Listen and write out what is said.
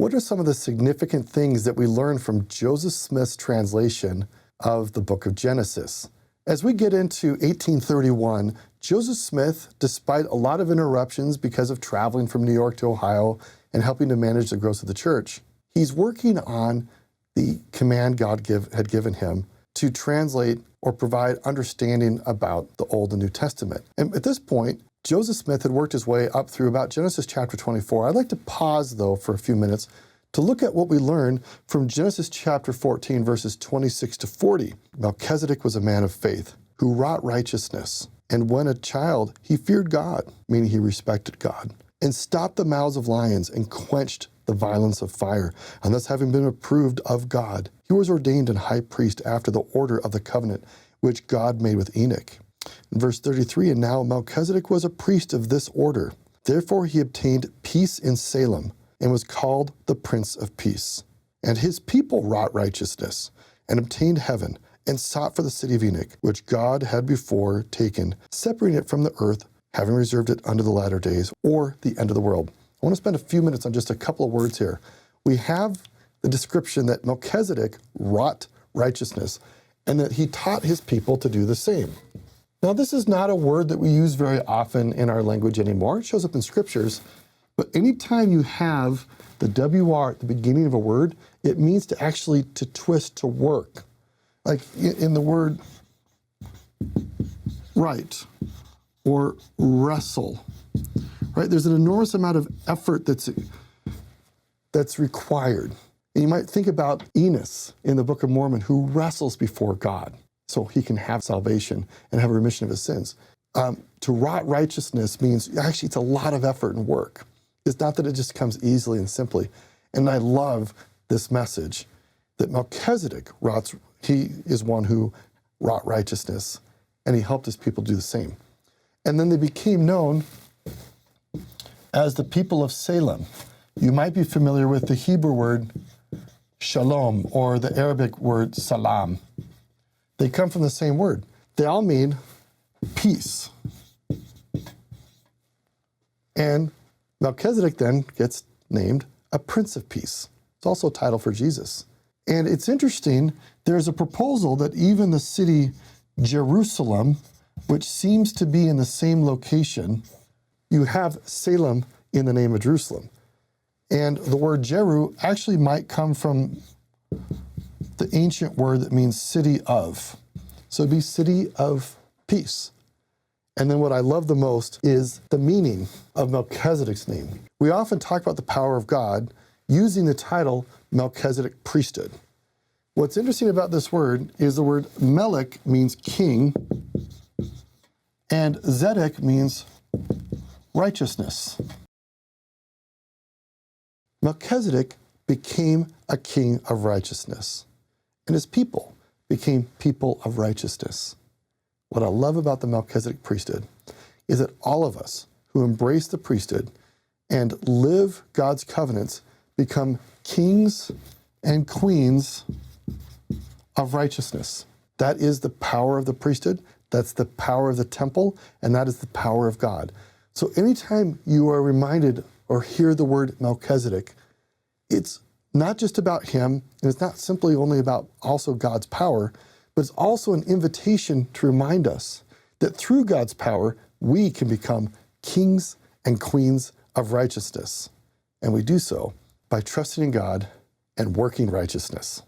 What are some of the significant things that we learn from Joseph Smith's translation of the book of Genesis? As we get into 1831, Joseph Smith, despite a lot of interruptions because of traveling from New York to Ohio and helping to manage the growth of the church, he's working on the command God had given him to translate or provide understanding about the Old and New Testament. And at this point, Joseph Smith had worked his way up through about Genesis chapter 24. I'd like to pause, though, for a few minutes to look at what we learn from Genesis chapter 14, verses 26 to 40. Melchizedek was a man of faith who wrought righteousness. And when a child, he feared God, meaning he respected God, and stopped the mouths of lions and quenched the violence of fire. And thus, having been approved of God, he was ordained an high priest after the order of the covenant which God made with Enoch. In verse 33, and now Melchizedek was a priest of this order. Therefore he obtained peace in Salem and was called the Prince of Peace. And his people wrought righteousness and obtained heaven and sought for the city of Enoch, which God had before taken, separating it from the earth, having reserved it unto the latter days, or the end of the world. I want to spend a few minutes on just a couple of words here. We have the description that Melchizedek wrought righteousness and that he taught his people to do the same. Now, this is not a word that we use very often in our language anymore. It shows up in scriptures, but anytime you have the WR at the beginning of a word, it means to actually to twist, to work. Like in the word right or wrestle, right? There's an enormous amount of effort that's required. And you might think about Enos in the Book of Mormon, who wrestles before God so he can have salvation and have a remission of his sins. To wrought righteousness means actually it's a lot of effort and work. It's not that it just comes easily and simply. And I love this message that Melchizedek he is one who wrought righteousness, and he helped his people do the same. And then they became known as the people of Salem. You might be familiar with the Hebrew word shalom or the Arabic word salam. They come from the same word. They all mean peace. And Melchizedek then gets named a Prince of Peace. It's also a title for Jesus. And it's interesting, there's a proposal that even the city Jerusalem, which seems to be in the same location, you have Salem in the name of Jerusalem. And the word Jeru actually might come from the ancient word that means city of. So it'd be city of peace. And then what I love the most is the meaning of Melchizedek's name. We often talk about the power of God using the title Melchizedek priesthood. What's interesting about this word is the word Melech means king, and Zedek means righteousness. Melchizedek became a king of righteousness, and his people became people of righteousness. What I love about the Melchizedek priesthood is that all of us who embrace the priesthood and live God's covenants become kings and queens of righteousness. That is the power of the priesthood, that's the power of the temple, and that is the power of God. So anytime you are reminded or hear the word Melchizedek, it's not just about him, and it's not simply only about also God's power, but it's also an invitation to remind us that through God's power, we can become kings and queens of righteousness. And we do so by trusting in God and working righteousness.